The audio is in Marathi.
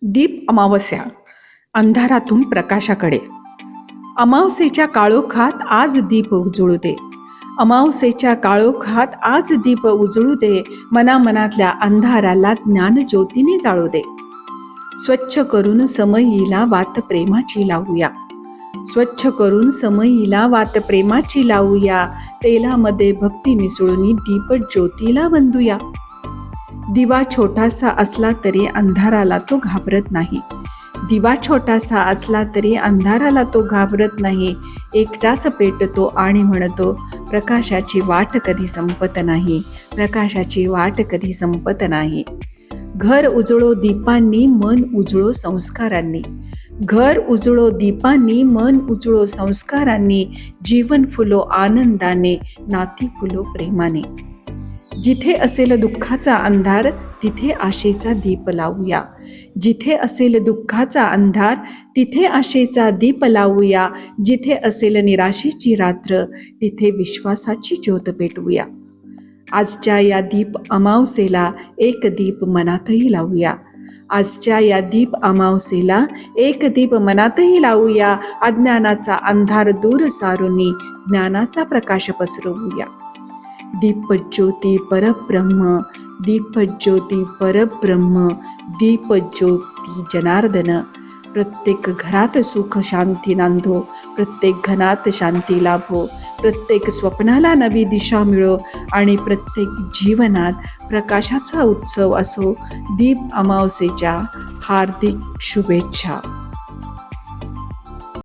दीप अमावस्या, अंधारातून प्रकाशाकडे. अमावस्येच्या काळोखात आज दीप उजळू दे. अमावस्येच्या काळोखात आज दीप उजळू दे. मनामनातल्या अंधाराला ज्ञान ज्योतीने जाळू दे. स्वच्छ करून समयीला वात प्रेमाची लावूया. स्वच्छ करून समयीला वात प्रेमाची लावूया. तेलामध्ये भक्ती मिसळून दीप ज्योतीला वंदूया. दिवा छोटासा असला तरी अंधाराला तो घाबरत नाही. दिवा छोटासा असला तरी अंधाराला तो घाबरत नाही. एकटाच पेटतो आणि म्हणतो, प्रकाशाची वाट कधी संपत नाही. प्रकाशाची वाट कधी संपत नाही. घर उजळो दीपांनी, मन उजळो संस्कारांनी. घर उजळो दीपांनी, मन उजळो संस्कारांनी. जीवन फुलो आनंदाने, नाती फुलो प्रेमाने. जिथे असेल दुःखाचा अंधार, तिथे आशेचा दीप लावूया. जिथे असेल दुःखाचा अंधार, तिथे आशेचा दीप लावूया. जिथे असेल निराशेची रात्र, तिथे विश्वासाची ज्योत पेटवूया. आजच्या या दीप अमावस्येला एक दीप मनातही लावूया. आजच्या या दीप अमावस्येला एक दीप मनातही लावूया. अज्ञानाचा अंधार दूर सारूनी ज्ञानाचा प्रकाश पसरवूया. दीपज्योती परब्रह्म, दीपज्योती परब्रह्म, दीपज्योती जनार्दन. प्रत्येक घरात सुख शांती नांदो, प्रत्येक घरात शांती लाभो, प्रत्येक स्वप्नाला नवी दिशा मिळो आणि प्रत्येक जीवनात प्रकाशाचा उत्सव असो. दीप अमावस्येच्या हार्दिक शुभेच्छा.